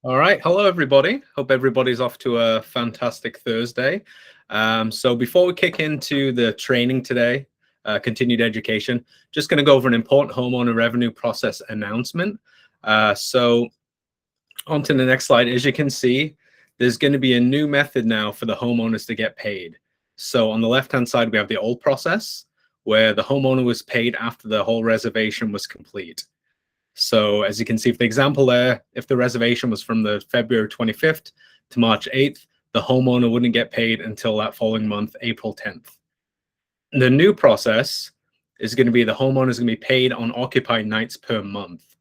All right. Hello, everybody. Hope everybody's off to a fantastic Thursday. So before we kick into the training today, continued education, just going to go over an important homeowner revenue process announcement. So on to the next slide. As you can see, there's going to be a new method now for the homeowners to get paid. So on the left-hand side, we have the old process where the homeowner was paid after the whole reservation was complete. So as you can see, for the example there, if the reservation was from the February 25th to March 8th, the homeowner wouldn't get paid until that following month, April 10th. The new process is going to be the homeowner is going to be paid on occupied nights per month.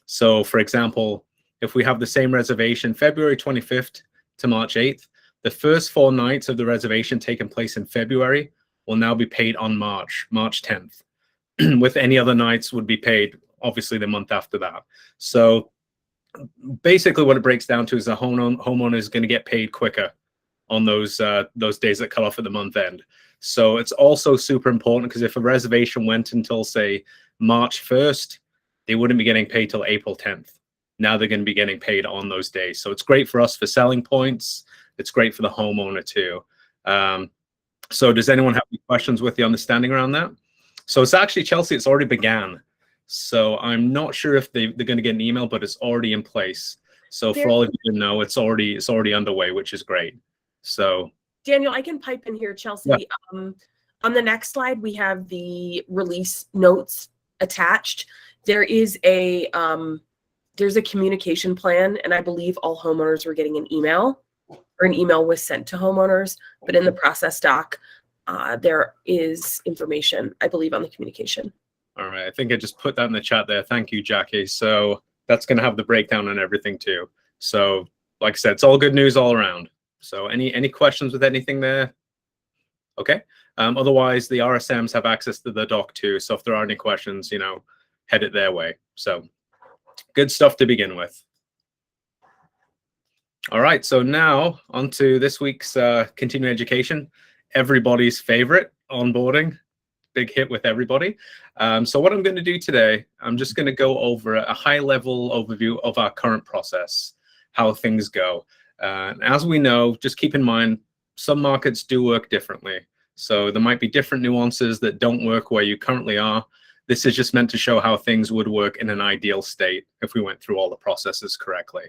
So for example, if we have the same reservation, February 25th to March 8th, the first 4 nights of the reservation taking place in February will now be paid on March 10th. With any other nights would be paid obviously the month after that. So basically what it breaks down to is the homeowner is going to get paid quicker on those days that cut off at the month end. So it's also super important because if a reservation went until, say, March 1st, they wouldn't be getting paid till April 10th. Now they're going to be getting paid on those days. So it's great for us for selling points. It's great for the homeowner too. So does anyone have any questions with the understanding around that? So it's actually, Chelsea, it's already began. So I'm not sure if they're going to get an email, but it's already in place. So for all of you to know, it's already underway, which is great. So Daniel, I can pipe in here, Chelsea. Yeah. On the next slide, we have the release notes attached. There is there's a communication plan, and I believe all homeowners were getting an email, or an email was sent to homeowners. But in the process doc, there is information, I believe, on the communication. All right, I think I just put that in the chat there. Thank you, Jackie. So that's going to have the breakdown and everything too. So like I said, it's all good news all around. So any questions with anything there? Okay. Otherwise, the RSMs have access to the doc too. So if there are any questions, head it their way. So good stuff to begin with. All right, so now on to this week's continuing education. Everybody's favorite, onboarding. Big hit with everybody. So what I'm going to do today, I'm just going to go over a high-level overview of our current process, how things go. As we know, just keep in mind, some markets do work differently. So there might be different nuances that don't work where you currently are. This is just meant to show how things would work in an ideal state if we went through all the processes correctly.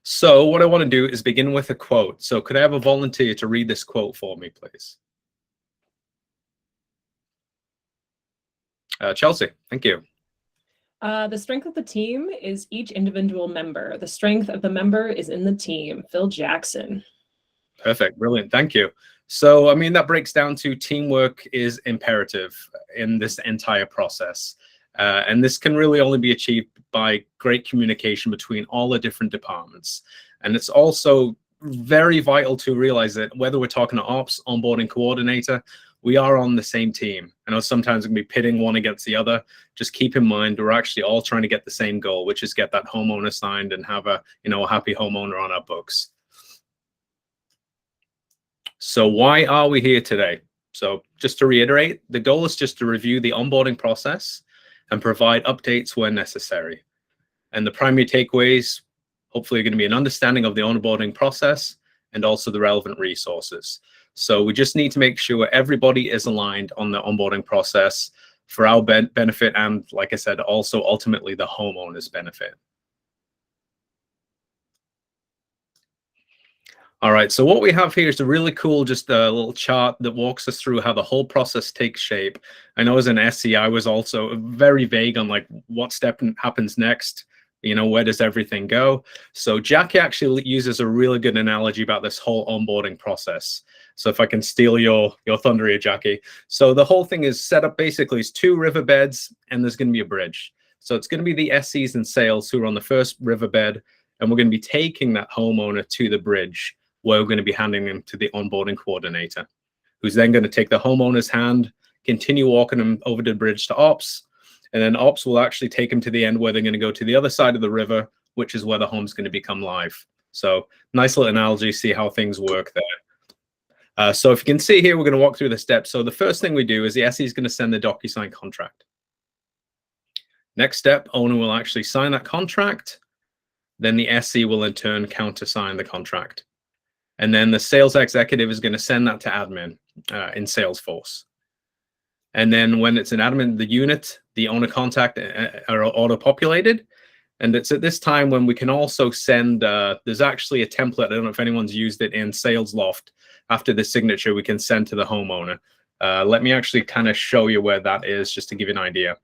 So what I want to do is begin with a quote. So could I have a volunteer to read this quote for me, please? Chelsea, thank you. The strength of the team is each individual member. The strength of the member is in the team. Phil Jackson. Perfect. Brilliant. Thank you. So, I mean, that breaks down to teamwork is imperative in this entire process. And this can really only be achieved by great communication between all the different departments. And it's also very vital to realize that whether we're talking to ops, onboarding coordinator, we are on the same team. I know sometimes we can be pitting one against the other. Just keep in mind, we're actually all trying to get the same goal, which is get that homeowner signed and have a happy homeowner on our books. So why are we here today? So just to reiterate, the goal is just to review the onboarding process and provide updates where necessary. And the primary takeaways, hopefully, are going to be an understanding of the onboarding process and also the relevant resources. So we just need to make sure everybody is aligned on the onboarding process for our benefit and, like I said, also ultimately the homeowner's benefit. All right, so what we have here is a really cool, just a little chart that walks us through how the whole process takes shape. I know as an SE, I was also very vague on like what step happens next. Where does everything go? So Jackie actually uses a really good analogy about this whole onboarding process. So if I can steal your thunder here, Jackie. So the whole thing is set up basically as 2 riverbeds, and there's going to be a bridge. So it's going to be the SEs and sales who are on the first riverbed, and we're going to be taking that homeowner to the bridge, where we're going to be handing them to the onboarding coordinator, who's then going to take the homeowner's hand, continue walking them over the bridge to ops, and then ops will actually take them to the end where they're going to go to the other side of the river, which is where the home's going to become live. So nice little analogy, see how things work there. So if you can see here, we're going to walk through the steps. So the first thing we do is the SE is going to send the DocuSign contract. Next step, owner will actually sign that contract. then the SE will in turn countersign the contract. And then the sales executive is going to send that to admin in Salesforce. And then when it's an admin, the unit, the owner contact are auto-populated. And it's at this time when we can also send, there's actually a template, I don't know if anyone's used it in SalesLoft. After the signature, we can send to the homeowner. Let me actually kind of show you where that is, just to give you an idea.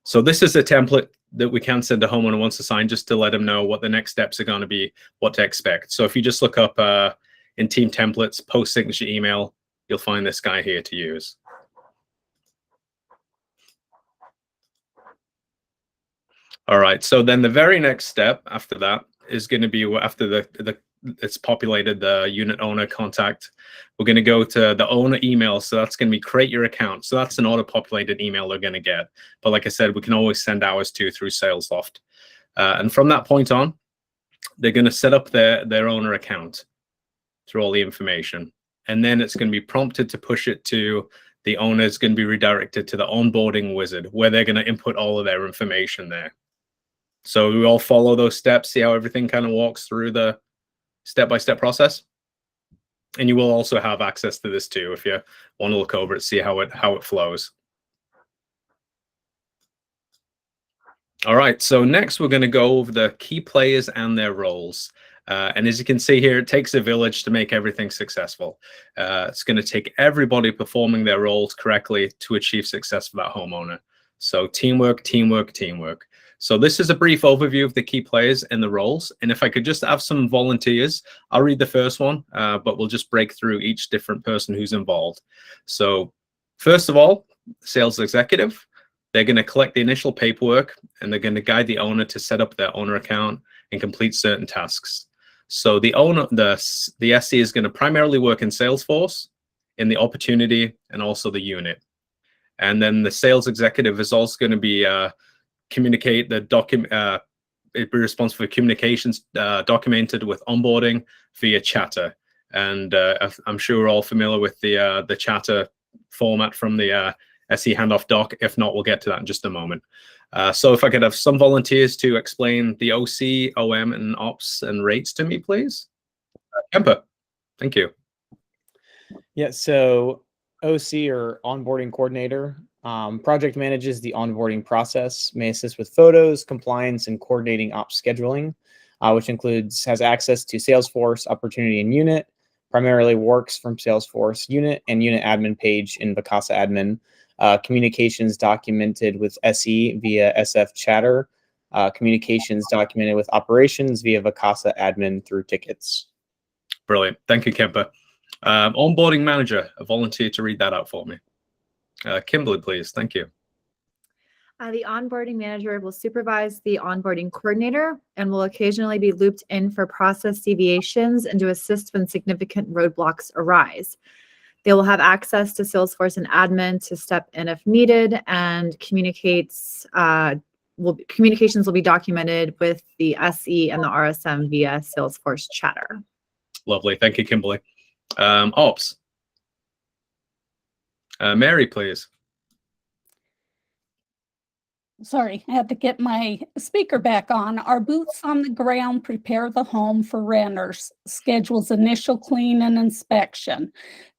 So this is a template that we can send a homeowner once assigned, just to let them know what the next steps are going to be, what to expect. So if you just look up in Team Templates, post-signature email, you'll find this guy here to use. All right, so then the very next step after that is going to be after it's populated the unit owner contact. We're going to go to the owner email. So that's going to be create your account. So that's an auto-populated email they're going to get. But like I said, we can always send ours through SalesLoft. And from that point on, they're going to set up their owner account through all the information. And then it's going to be prompted to push it to the owner. It's going to be redirected to the onboarding wizard, where they're going to input all of their information there. So we all follow those steps, see how everything kind of walks through the step-by-step process. And you will also have access to this too if you want to look over it, see how it flows. All right, so next we're going to go over the key players and their roles. And as you can see here, it takes a village to make everything successful. It's going to take everybody performing their roles correctly to achieve success for that homeowner. So teamwork, teamwork, teamwork. So this is a brief overview of the key players and the roles. And if I could just have some volunteers, I'll read the first one, but we'll just break through each different person who's involved. So first of all, sales executive, they're going to collect the initial paperwork and they're going to guide the owner to set up their owner account and complete certain tasks. So the owner, the SE is going to primarily work in Salesforce, in the opportunity, and also the unit. And then the sales executive is also going to be communicate the document, it'd be responsible for communications documented with onboarding via chatter. And I'm sure we're all familiar with the chatter format from the SE handoff doc. If not, we'll get to that in just a moment. So if I could have some volunteers to explain the OC, OM, and ops and rates to me, please. Kemper, thank you. Yeah, so OC, or onboarding coordinator, project manages the onboarding process, may assist with photos, compliance, and coordinating ops scheduling, which has access to Salesforce, opportunity, and unit, primarily works from Salesforce unit and unit admin page in Vacasa admin, communications documented with SE via SF chatter, communications documented with operations via Vacasa admin through tickets. Brilliant. Thank you, Kemper. Onboarding manager, a volunteer to read that out for me. Kimberly, please. Thank you. The onboarding manager will supervise the onboarding coordinator and will occasionally be looped in for process deviations and to assist when significant roadblocks arise. They will have access to Salesforce and admin to step in if needed, and communications will be documented with the SE and the RSM via Salesforce chatter. Lovely. Thank you, Kimberly. Ops. Mary, please. Sorry, I had to get my speaker back on. Our boots on the ground prepare the home for renters, schedules initial clean and inspection,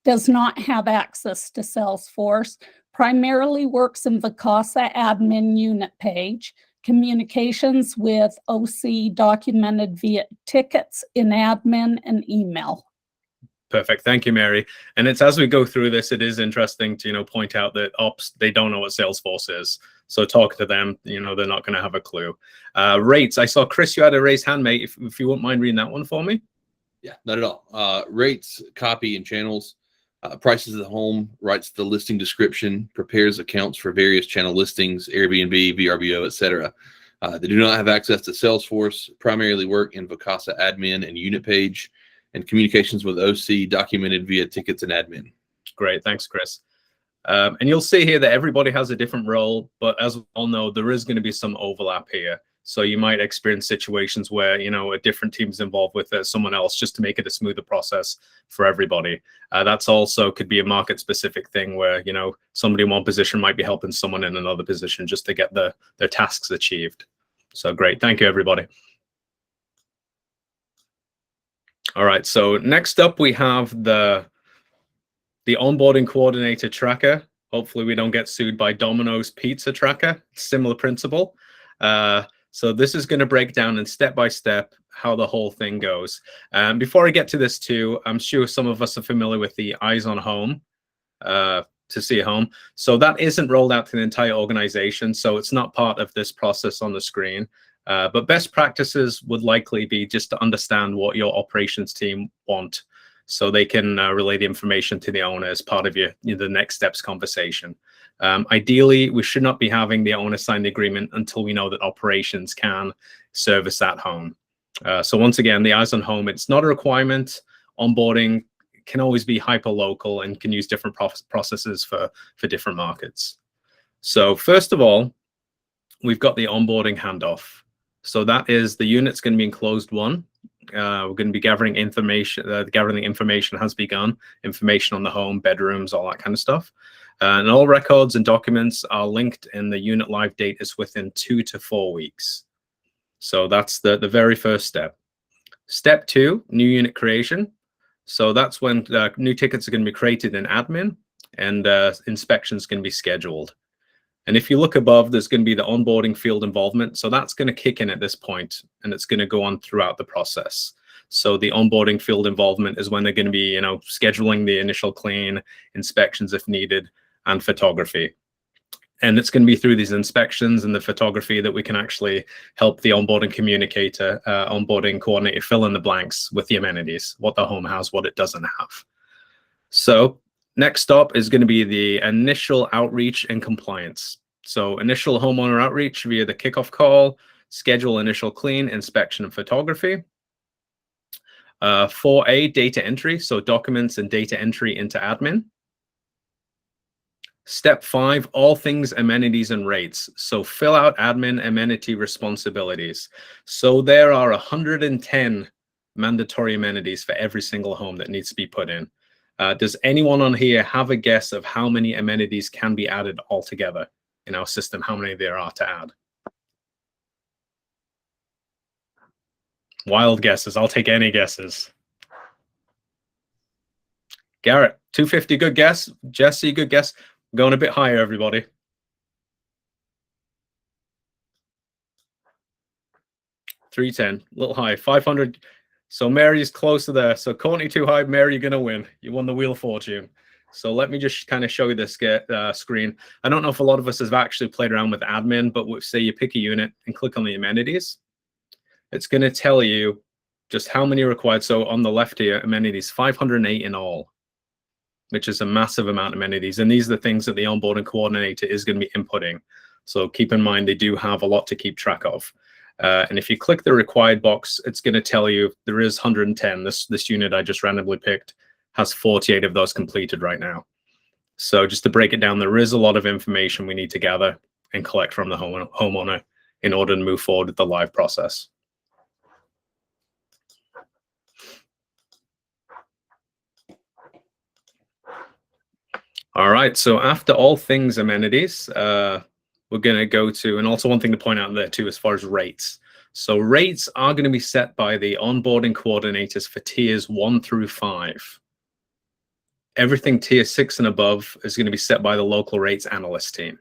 does not have access to Salesforce, primarily works in Vacasa admin unit page, communications with OC documented via tickets in admin and email. Perfect. Thank you, Mary. And it's as we go through this, it is interesting to, point out that ops, they don't know what Salesforce is. So talk to them, they're not going to have a clue. Rates. I saw Chris, you had a raised hand, mate. If you wouldn't mind reading that one for me. Yeah, not at all. Rates, copy, and channels. Prices of the home, writes the listing description, prepares accounts for various channel listings, Airbnb, VRBO, etc. They do not have access to Salesforce, primarily work in Vacasa admin and unit page, and communications with OC documented via tickets and admin. Great. Thanks, Chris. And you'll see here that everybody has a different role, but as we all know, there is going to be some overlap here. So you might experience situations where, a different team is involved with someone else just to make it a smoother process for everybody. That's also could be a market specific thing where, somebody in one position might be helping someone in another position just to get their tasks achieved. So great. Thank you, everybody. All right. So next up, we have the onboarding coordinator tracker. Hopefully we don't get sued by Domino's Pizza Tracker. Similar principle. So this is going to break down in step by step how the whole thing goes. Before I get to this too, I'm sure some of us are familiar with the Eyes on Home to see a home. So that isn't rolled out to the entire organization. So it's not part of this process on the screen. But best practices would likely be just to understand what your operations team want, so they can relay the information to the owner as part of the next steps conversation. Ideally, we should not be having the owner sign the agreement until we know that operations can service that home. So once again, the Eyes on Home, it's not a requirement. Onboarding can always be hyper local and can use different processes for different markets. So first of all, we've got the onboarding handoff. So that is the unit's going to be in closed one. We're going to be gathering information. Gathering information has begun. Information on the home, bedrooms, all that kind of stuff. And all records and documents are linked, and the unit live date is within 2 to 4 weeks. So that's the very first step. Step 2, new unit creation. So that's when new tickets are going to be created in admin, and inspections can be scheduled. And if you look above, there's going to be the onboarding field involvement. So that's going to kick in at this point, and it's going to go on throughout the process. So the onboarding field involvement is when they're going to be, scheduling the initial clean, inspections if needed, and photography. And it's going to be through these inspections and the photography that we can actually help the onboarding communicator, onboarding coordinator fill in the blanks with the amenities, what the home has, what it doesn't have. So next stop is going to be the initial outreach and compliance. So initial homeowner outreach via the kickoff call, schedule initial clean, inspection, and photography. 4A, data entry, so documents and data entry into admin. Step 5, all things amenities and rates. So fill out admin amenity responsibilities. So there are 110 mandatory amenities for every single home that needs to be put in. Does anyone on here have a guess of how many amenities can be added altogether in our system? How many there are to add? Wild guesses. I'll take any guesses. Garrett, 250, good guess. Jesse, good guess. Going a bit higher, everybody. 310, a little high. 500. So Mary's close to there. So Courtney too high. Mary, you're going to win. You won the Wheel of Fortune. So let me just kind of show you this screen. I don't know if a lot of us have actually played around with admin, but say you pick a unit and click on the amenities. It's going to tell you just how many are required. So on the left here, amenities, 508 in all, which is a massive amount of amenities. And these are the things that the onboarding coordinator is going to be inputting. So keep in mind, they do have a lot to keep track of. And if you click the required box, it's going to tell you there is 110. This unit I just randomly picked has 48 of those completed right now. So just to break it down, there is a lot of information we need to gather and collect from the homeowner in order to move forward with the live process. All right, so after all things amenities, we're going to go to, and also one thing to point out there too, as far as rates. So rates are going to be set by the onboarding coordinators for tiers 1 through 5. Everything tier 6 and above is going to be set by the local rates analyst team.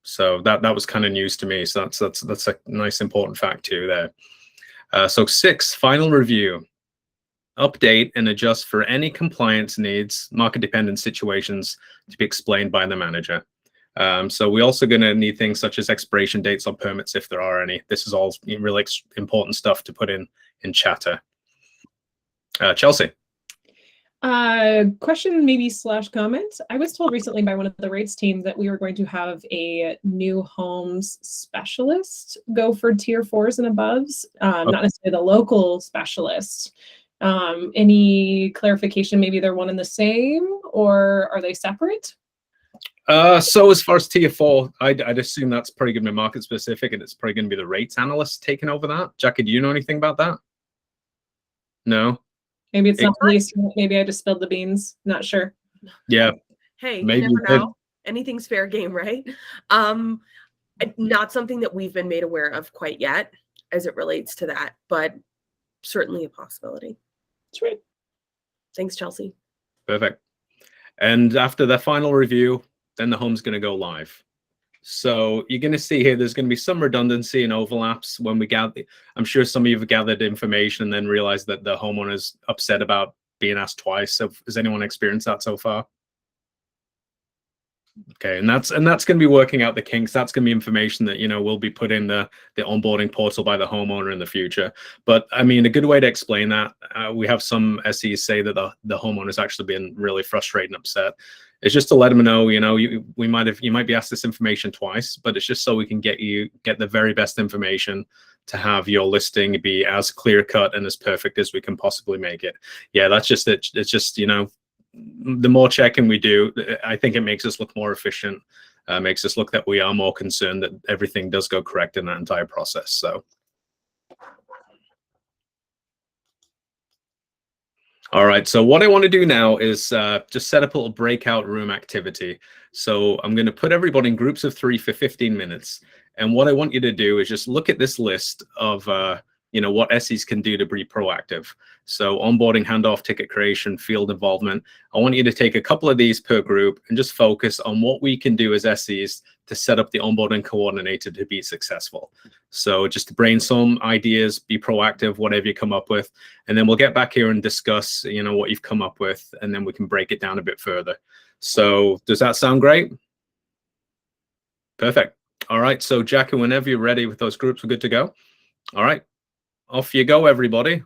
So that was kind of news to me. So that's a nice important fact too there. So 6, final review. Update and adjust for any compliance needs, market dependent situations to be explained by the manager. So we're also going to need things such as expiration dates on permits if there are any. This is all really important stuff to put in chatter. Chelsea. Question maybe / comment. I was told recently by one of the rates team that we were going to have a new homes specialist go for tier 4s and aboves, not necessarily the local specialist. Any clarification? Maybe they're one and the same, or are they separate? So as far as tier 4, I'd assume that's probably going to be market specific, and it's probably going to be the rates analyst taking over that. Jackie, do you know anything about that? No. Maybe it's not police. Maybe I just spilled the beans. Not sure. Yeah. Hey, maybe you never know. Anything's fair game, right? Not something that we've been made aware of quite yet as it relates to that, but certainly a possibility. That's right. Thanks, Chelsea. Perfect. And after the final review, then the home's going to go live. So you're going to see here, there's going to be some redundancy and overlaps when we gather. I'm sure some of you have gathered information and then realized that the homeowner's upset about being asked twice. So has anyone experienced that so far? Okay, and that's going to be working out the kinks. That's going to be information that, you know, will be put in the onboarding portal by the homeowner in the future. But I mean, a good way to explain that, we have some SEs say that the homeowner's actually been really frustrated and upset. It's just to let them know, you know, you might be asked this information twice, but it's just so we can get the very best information to have your listing be as clear cut and as perfect as we can possibly make it. Yeah, that's just it. It's just, you know, the more checking we do, I think it makes us look more efficient, makes us look that we are more concerned that everything does go correct in that entire process. So, all right. So what I want to do now is just set up a little breakout room activity. So I'm going to put everybody in groups of 3 for 15 minutes. And what I want you to do is just look at this list of you know, what SEs can do to be proactive. So onboarding, handoff, ticket creation, field involvement. I want you to take a couple of these per group and just focus on what we can do as SEs to set up the onboarding coordinator to be successful. So just to brainstorm ideas, be proactive, whatever you come up with, and then we'll get back here and discuss, you know, what you've come up with, and then we can break it down a bit further. So does that sound great? Perfect. All right. So Jackie, whenever you're ready with those groups, we're good to go. All right. Off you go, everybody.